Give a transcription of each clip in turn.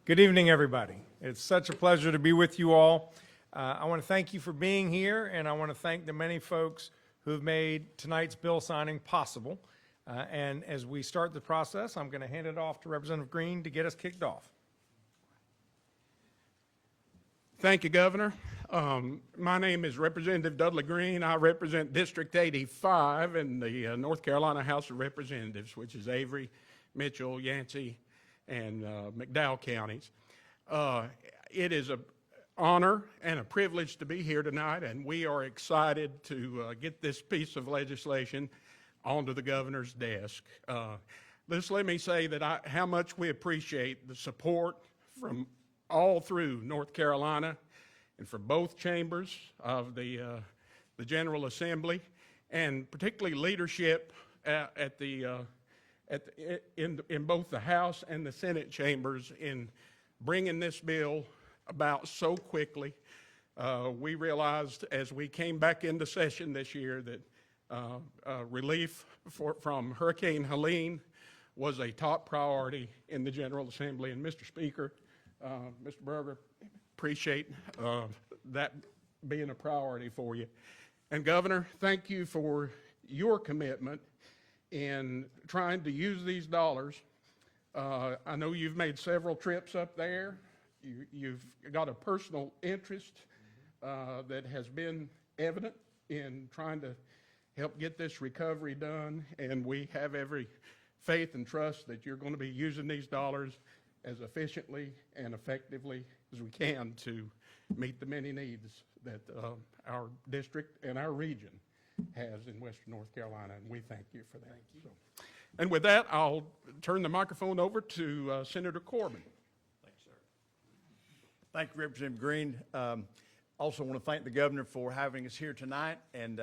Good evening, everybody. It's such a pleasure to be with you all. I want to thank you for being here, and I want to thank the many folks who have made tonight's bill signing possible. And as we start the process, I'm going to hand it off to Representative Green to get us kicked off. Thank you, Governor. My name is Representative Dudley Green. I represent District 85 in the North Carolina House of Representatives, which is Avery, Mitchell, Yancey, and McDowell counties. It is an honor and a privilege to be here tonight, and we are excited to get this piece of legislation onto the governor's desk. Just let me say that how much we appreciate the support from all through North Carolina and from both chambers of the General Assembly, and particularly leadership in both the House and the Senate chambers in bringing this bill about so quickly. We realized as we came back into session this year that relief from Hurricane Helene was a top priority in the General Assembly. And Mr. Speaker, Mr. Berger, appreciate that being a priority for you. And Governor, thank you for your commitment in trying to use these dollars. I know you've made several trips up there. You've got a personal interest that has been evident in trying to help get this recovery done, and we have every faith and trust that you're going to be using these dollars as efficiently and effectively as we can to meet the many needs that our district and our region has in Western North Carolina, and we thank you for that. Thank you. So, and with that, I'll turn the microphone over to Senator Corbin. Thanks, sir. Thank you, Representative Green. Also want to thank the governor for having us here tonight, and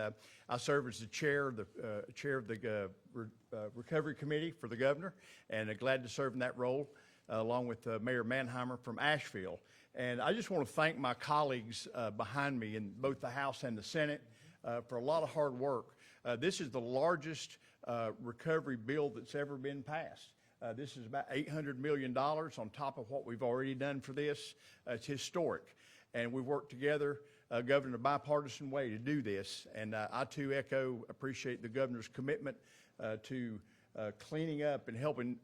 I serve as the chair of the Recovery Committee for the governor, and glad to serve in that role along with Mayor Manheimer from Asheville. And I just want to thank my colleagues behind me in both the House and the Senate for a lot of hard work. This is the largest recovery bill that's ever been passed. This is about $800 million on top of what we've already done for this. It's historic. And we worked together, Governor, in a bipartisan way to do this. And I too appreciate the governor's commitment to cleaning up and helping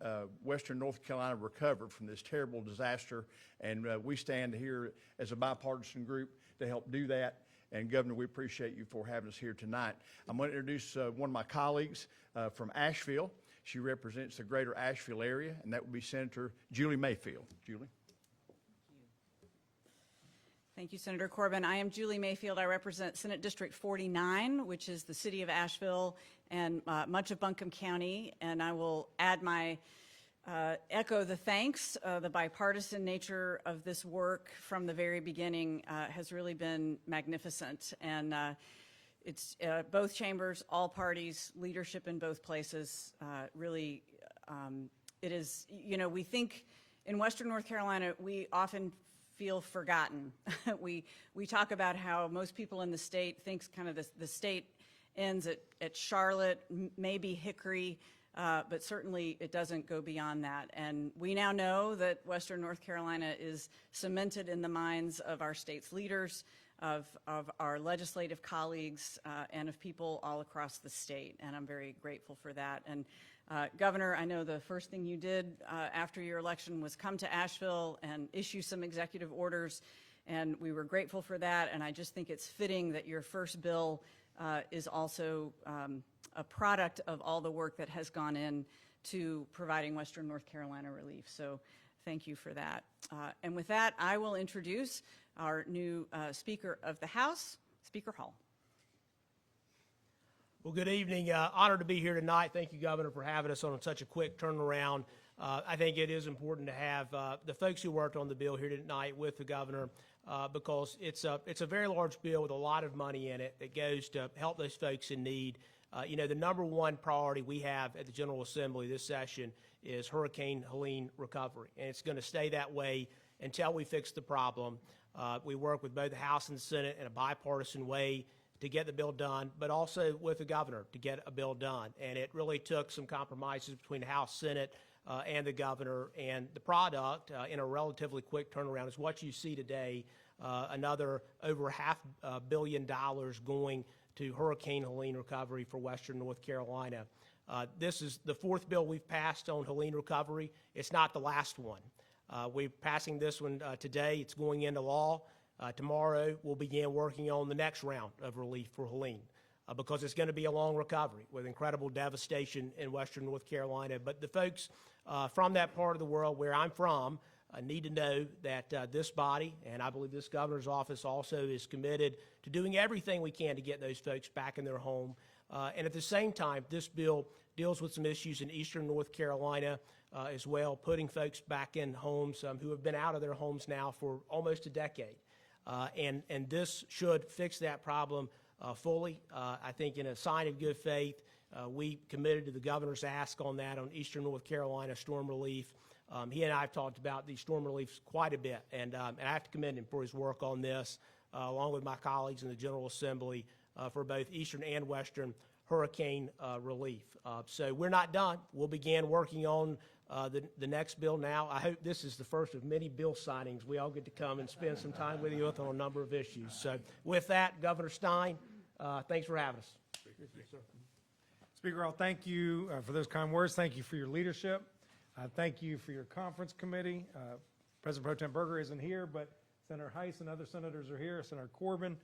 Western North Carolina recover from this terrible disaster. And we stand here as a bipartisan group to help do that. And Governor, we appreciate you for having us here tonight. I'm going to introduce one of my colleagues from Asheville. She represents the greater Asheville area, and that would be Senator Julie Mayfield. Julie. Thank you, Senator Corbin. I am Julie Mayfield. I represent Senate District 49, which is the city of Asheville and much of Buncombe County. And I will add my echo the thanks. The bipartisan nature of this work from the very beginning has really been magnificent. And it's both chambers, all parties, leadership in both places. Really, it is, you know, we think in Western North Carolina, we often feel forgotten. we talk about how most people in the state thinks kind of the state ends at Charlotte, maybe Hickory, but certainly it doesn't go beyond that. And we now know that Western North Carolina is cemented in the minds of our state's leaders, of our legislative colleagues, and of people all across the state. And I'm very grateful for that. And Governor, I know the first thing you did after your election was come to Asheville and issue some executive orders, and we were grateful for that. And I just think it's fitting that your first bill is also a product of all the work that has gone in to providing Western North Carolina relief. So thank you for that. And with that, I will introduce our new Speaker of the House, Speaker Hall. Well, good evening. Honored to be here tonight. Thank you, Governor, for having us on such a quick turnaround. I think it is important to have the folks who worked on the bill here tonight with the Governor because it's a very large bill with a lot of money in it that goes to help those folks in need. You know, the number one priority we have at the General Assembly this session is Hurricane Helene recovery, and it's going to stay that way until we fix the problem. We work with both the House and the Senate in a bipartisan way to get the bill done, but also with the governor to get a bill done. And it really took some compromises between the House, Senate, and the governor, and the product in a relatively quick turnaround is what you see today, another over $500 million going to Hurricane Helene recovery for Western North Carolina. This is the fourth bill we've passed on Helene recovery. It's not the last one. We're passing this one today. It's going into law. Tomorrow, we'll begin working on the next round of relief for Helene because it's going to be a long recovery with incredible devastation in Western North Carolina. But the folks from that part of the world where I'm from need to know that this body, and I believe this governor's office also, is committed to doing everything we can to get those folks back in their home. And at the same time, this bill deals with some issues in eastern North Carolina as well, putting folks back in homes who have been out of their homes now for almost a decade. And this should fix that problem fully. I think in a sign of good faith, we committed to the governor's ask on that on eastern North Carolina storm relief. He and I have talked about these storm reliefs quite a bit, and I have to commend him for his work on this, along with my colleagues in the General Assembly for both eastern and western hurricane relief. So we're not done. We'll begin working on the next bill now. I hope this is the first of many bill signings. We all get to come and spend some time with you on a number of issues. So with that, Governor Stein, thanks for having us. Speaker, I'll thank you for those kind words. Thank you for your leadership. Thank you for your conference committee. President Pro Tem Berger isn't here, but Senator Heiss and other senators are here, Senator Corbin.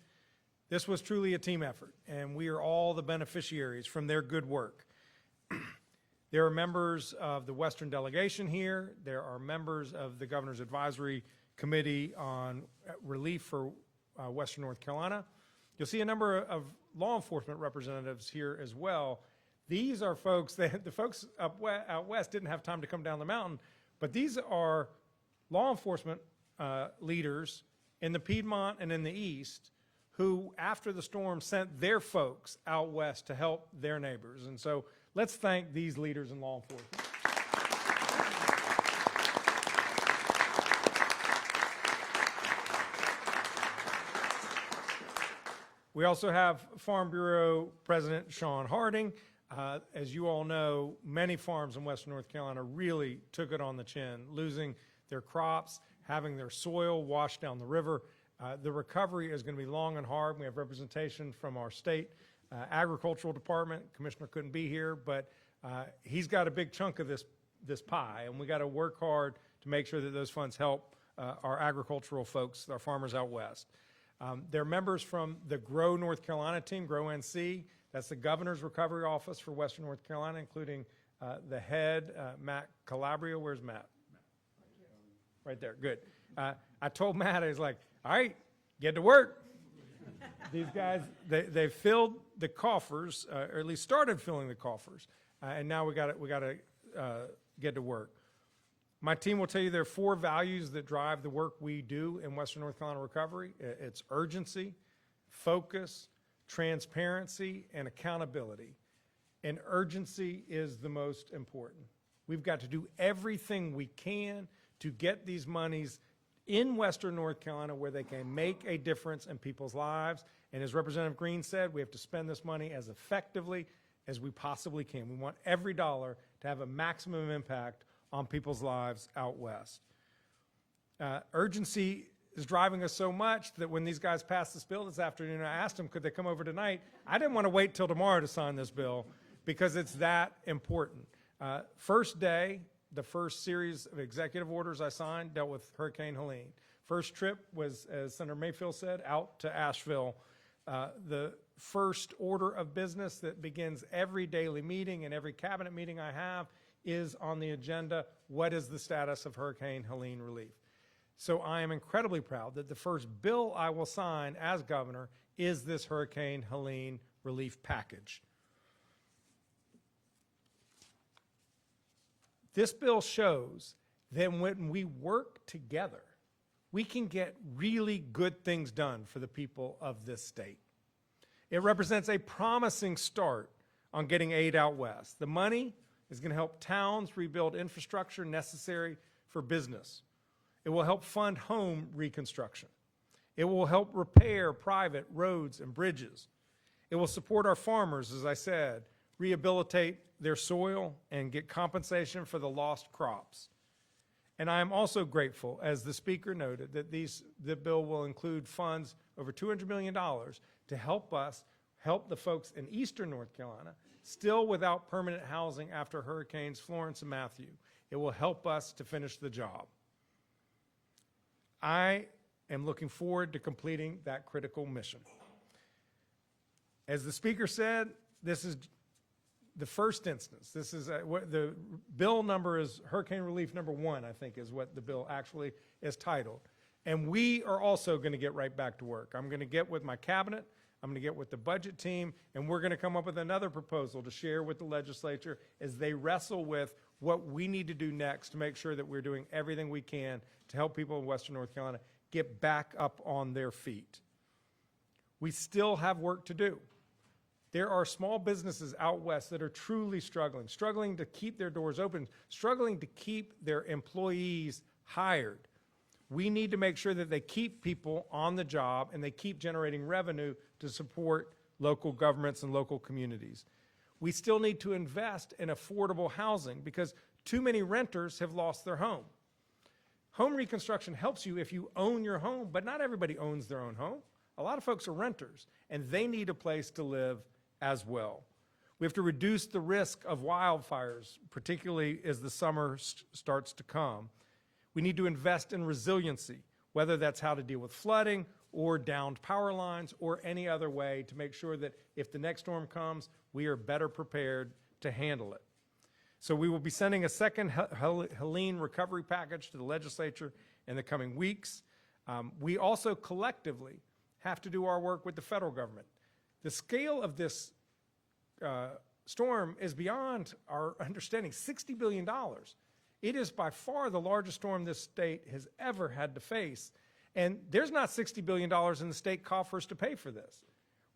This was truly a team effort, and we are all the beneficiaries from their good work. There are members of the Western delegation here. There are members of the Governor's Advisory Committee on Relief for Western North Carolina. You'll see a number of law enforcement representatives here as well. These are folks that the folks out west didn't have time to come down the mountain, but these are law enforcement leaders in the Piedmont and in the east who, after the storm, sent their folks out west to help their neighbors. And so let's thank these leaders in law enforcement. We also have Farm Bureau President Sean Harding. As you all know, many farms in Western North Carolina really took it on the chin, losing their crops, having their soil washed down the river. The recovery is going to be long and hard. We have representation from our state agricultural department. Commissioner couldn't be here, but he's got a big chunk of this pie, and we got to work hard to make sure that those funds help our agricultural folks, our farmers out west. There are members from the Grow North Carolina team, Grow NC. That's the Governor's Recovery Office for Western North Carolina, including the head, Matt Calabria. Where's Matt? Right there, good. I told Matt, I was like, all right, get to work. These guys, they filled the coffers, or at least started filling the coffers, and now we got to get to work. My team will tell you there are 4 values that drive the work we do in Western North Carolina recovery. It's urgency, focus, transparency, and accountability. And urgency is the most important. We've got to do everything we can to get these monies in Western North Carolina where they can make a difference in people's lives. And as Representative Green said, we have to spend this money as effectively as we possibly can. We want every dollar to have a maximum impact on people's lives out west. Urgency is driving us so much that when these guys passed this bill this afternoon, I asked them, could they come over tonight? I didn't want to wait till tomorrow to sign this bill because it's that important. First day, the first series of executive orders I signed dealt with Hurricane Helene. First trip was, as Senator Mayfield said, out to Asheville. The first order of business that begins every daily meeting and every cabinet meeting I have is on the agenda, what is the status of Hurricane Helene relief? So I am incredibly proud that the first bill I will sign as governor is this Hurricane Helene relief package. This bill shows that when we work together, we can get really good things done for the people of this state. It represents a promising start on getting aid out west. The money is going to help towns rebuild infrastructure necessary for business. It will help fund home reconstruction. It will help repair private roads and bridges. It will support our farmers, as I said, rehabilitate their soil and get compensation for the lost crops. And I am also grateful, as the speaker noted, that the bill will include funds over $200 million to help the folks in eastern North Carolina still without permanent housing after Hurricanes Florence and Matthew. It will help us to finish the job. I am looking forward to completing that critical mission. As the speaker said, this is the first instance. This is what the bill number is. Hurricane Relief number 1, I think, is what the bill actually is titled. And we are also going to get right back to work. I'm going to get with my cabinet, I'm going to get with the budget team, and we're going to come up with another proposal to share with the legislature as they wrestle with what we need to do next to make sure that we're doing everything we can to help people in Western North Carolina get back up on their feet. We still have work to do. There are small businesses out west that are truly struggling to keep their doors open, struggling to keep their employees hired. We need to make sure that they keep people on the job and they keep generating revenue to support local governments and local communities. We still need to invest in affordable housing because too many renters have lost their home. Home reconstruction helps you if you own your home, but not everybody owns their own home. A lot of folks are renters, and they need a place to live as well. We have to reduce the risk of wildfires, particularly as the summer starts to come. We need to invest in resiliency, whether that's how to deal with flooding or downed power lines or any other way to make sure that if the next storm comes, we are better prepared to handle it. So we will be sending a second Helene recovery package to the legislature in the coming weeks. We also collectively have to do our work with the federal government. The scale of this storm is beyond our understanding, $60 billion. It is by far the largest storm this state has ever had to face. And there's not $60 billion in the state coffers to pay for this.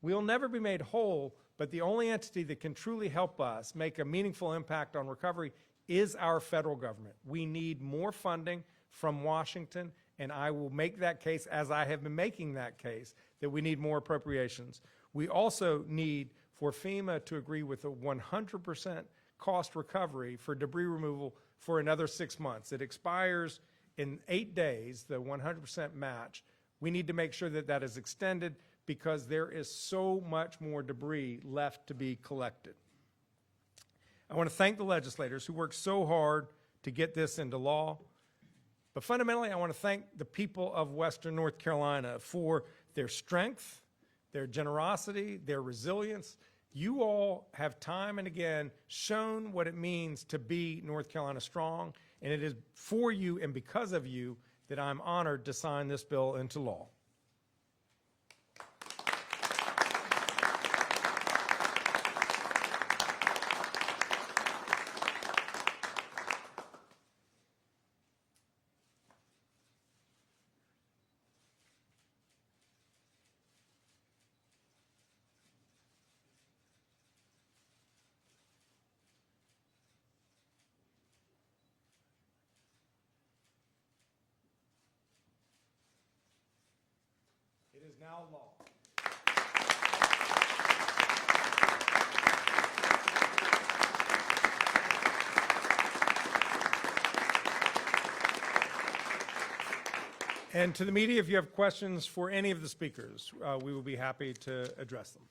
We'll never be made whole, but the only entity that can truly help us make a meaningful impact on recovery is our federal government. We need more funding from Washington, and I will make that case, as I have been making that case, that we need more appropriations. We also need for FEMA to agree with a 100% cost recovery for debris removal for another 6 months. It expires in 8 days, the 100% match. We need to make sure that that is extended because there is so much more debris left to be collected. I want to thank the legislators who worked so hard to get this into law. But fundamentally, I want to thank the people of Western North Carolina for their strength, their generosity, their resilience. You all have time and again shown what it means to be North Carolina strong, and it is for you and because of you that I'm honored to sign this bill into law. It is now law. And to the media, if you have questions for any of the speakers, we will be happy to address them.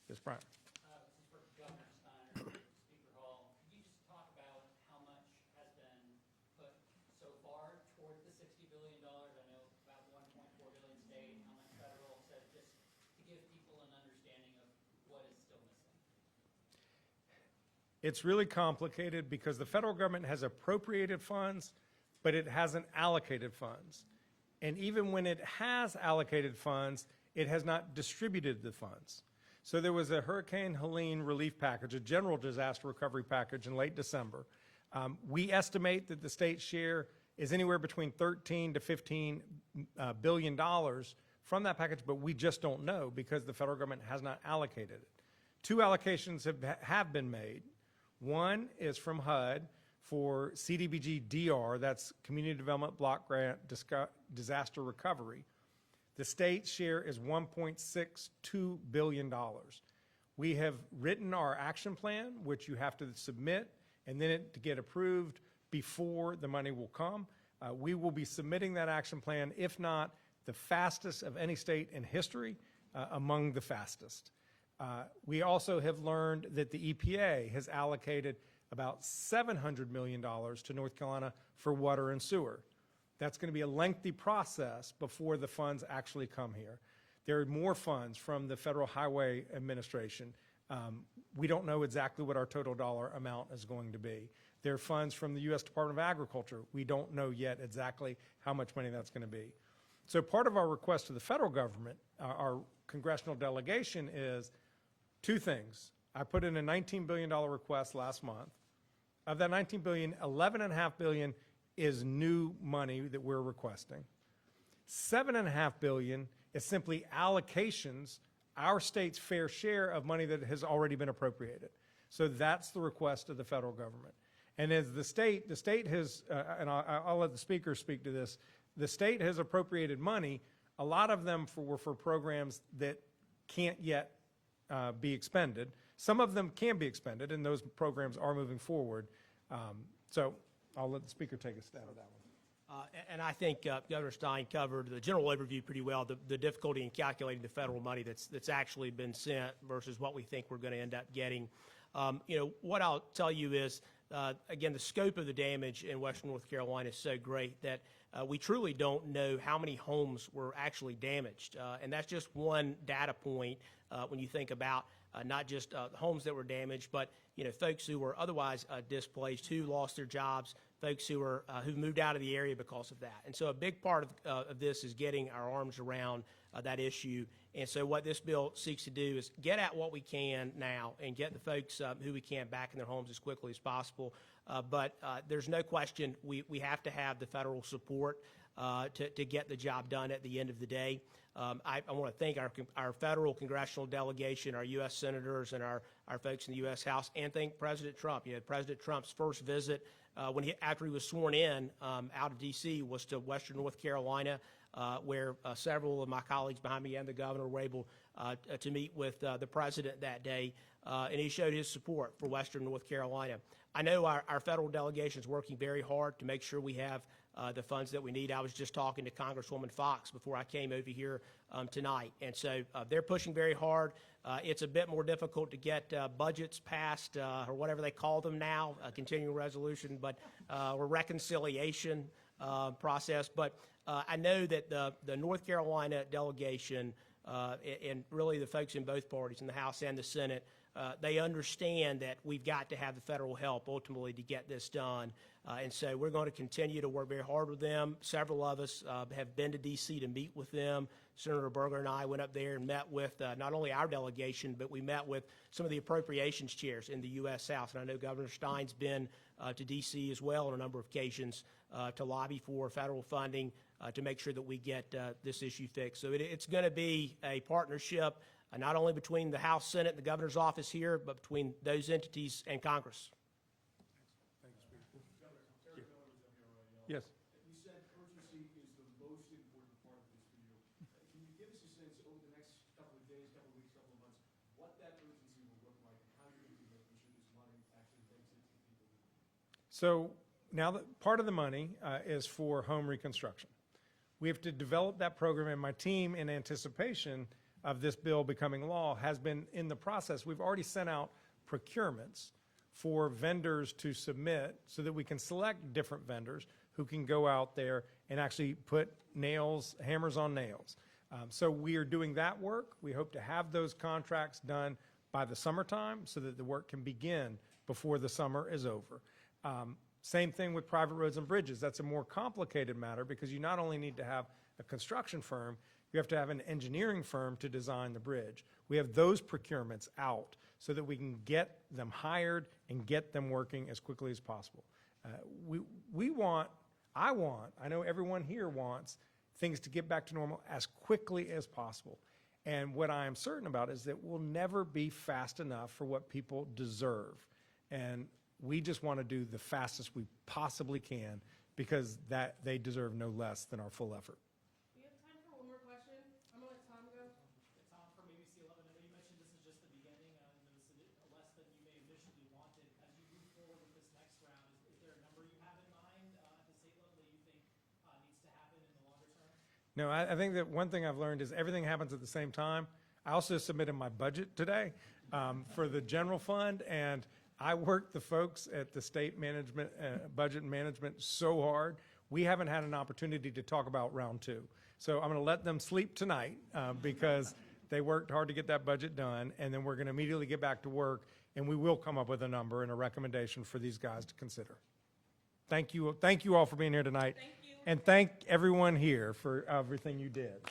Yes, Brian. This is for Governor Stein, Speaker Hall. Could you just talk about how much has been put so far toward the $60 billion? I know about $1.4 billion state, how much federal, so just to give people an understanding of what is still missing. It's really complicated because the federal government has appropriated funds, but it hasn't allocated funds. And even when it has allocated funds, it has not distributed the funds. So there was a Hurricane Helene Relief Package, a general disaster recovery package in late December. We estimate that the state's share is anywhere between $13 to $15 billion from that package, but we just don't know because the federal government has not allocated it. 2 allocations have been made. One is from HUD for CDBG DR, that's Community Development Block Grant Disaster Recovery. The state's share is $1.62 billion. We have written our action plan, which you have to submit, and then to get approved before the money will come. We will be submitting that action plan, if not the fastest of any state in history, among the fastest. We also have learned that the EPA has allocated about $700 million to North Carolina for water and sewer. That's going to be a lengthy process before the funds actually come here. There are more funds from the Federal Highway Administration. We don't know exactly what our total dollar amount is going to be. There are funds from the U.S. Department of Agriculture. We don't know yet exactly how much money that's going to be. So part of our request to the federal government, our congressional delegation, is two things. I put in a $19 billion request last month. Of that $19 billion, $11.5 billion is new money that we're requesting. $7.5 billion is simply allocations, our state's fair share of money that has already been appropriated. So that's the request of the federal government. And as the state has, and I'll let the speaker speak to this, the state has appropriated money. A lot of them were for programs that can't yet be expended. Some of them can be expended, and those programs are moving forward. So I'll let the speaker take a stab at that one. And I think Governor Stein covered the general overview pretty well, the difficulty in calculating the federal money that's actually been sent versus what we think we're going to end up getting. What I'll tell you is, again, the scope of the damage in Western North Carolina is so great that we truly don't know how many homes were actually damaged. And that's just one data point when you think about not just homes that were damaged, but folks who were otherwise displaced, who lost their jobs, folks who moved out of the area because of that. And so a big part of this is getting our arms around that issue. And so what this bill seeks to do is get at what we can now and get the folks who we can back in their homes as quickly as possible. But there's no question we have to have the federal support to get the job done at the end of the day. I want to thank our federal congressional delegation, our U.S. senators, and our folks in the U.S. House, and thank President Trump. President Trump's first visit after he was sworn in out of D.C. was to Western North Carolina, where several of my colleagues behind me and the governor were able to meet with the president that day, and he showed his support for Western North Carolina. I know our federal delegation is working very hard to make sure we have the funds that we need. I was just talking to Congresswoman Fox before I came over here tonight, and so they're pushing very hard. It's a bit more difficult to get budgets passed, or whatever they call them now, a continuing resolution, but or reconciliation process. But I know that the North Carolina delegation and really the folks in both parties, in the House and the Senate, they understand that we've got to have the federal help ultimately to get this done. And so we're going to continue to work very hard with them. Several of us have been to D.C. to meet with them. Senator Berger and I went up there and met with not only our delegation, but we met with some of the appropriations chairs in the U.S. House. And I know Governor Stein's been to D.C. as well on a number of occasions to lobby for federal funding to make sure that we get this issue fixed. So it's going to be a partnership not only between the House, Senate, and the governor's office here, but between those entities and Congress. Yes. You said urgency is the most important part of this for you. Can you give us a sense over the next couple of days, couple of weeks, couple of months, what that urgency will look like and how you're going to be making sure this money actually makes it to the people? So now that part of the money is for home reconstruction. We have to develop that program, and my team, in anticipation of this bill becoming law, has been in the process. We've already sent out procurements for vendors to submit so that we can select different vendors who can go out there and actually put hammers on nails. So we are doing that work. We hope to have those contracts done by the summertime so that the work can begin before the summer is over. Same thing with private roads and bridges. That's a more complicated matter because you not only need to have a construction firm, you have to have an engineering firm to design the bridge. We have those procurements out so that we can get them hired and get them working as quickly as possible. I know everyone here wants things to get back to normal as quickly as possible. And what I am certain about is that we'll never be fast enough for what people deserve. And we just want to do the fastest we possibly can because that they deserve no less than our full effort. We have time for one more question. I'm going to let Tom go. Tom from ABC 11. I know you mentioned this is just the beginning. No, I think that one thing I've learned is everything happens at the same time. I also submitted my budget today for the general fund, and I worked the folks at the state management, budget and management so hard. We haven't had an opportunity to talk about round two. So I'm going to let them sleep tonight because they worked hard to get that budget done, and then we're going to immediately get back to work, and we will come up with a number and a recommendation for these guys to consider. Thank you all for being here tonight. Thank you. And thank everyone here for everything you did.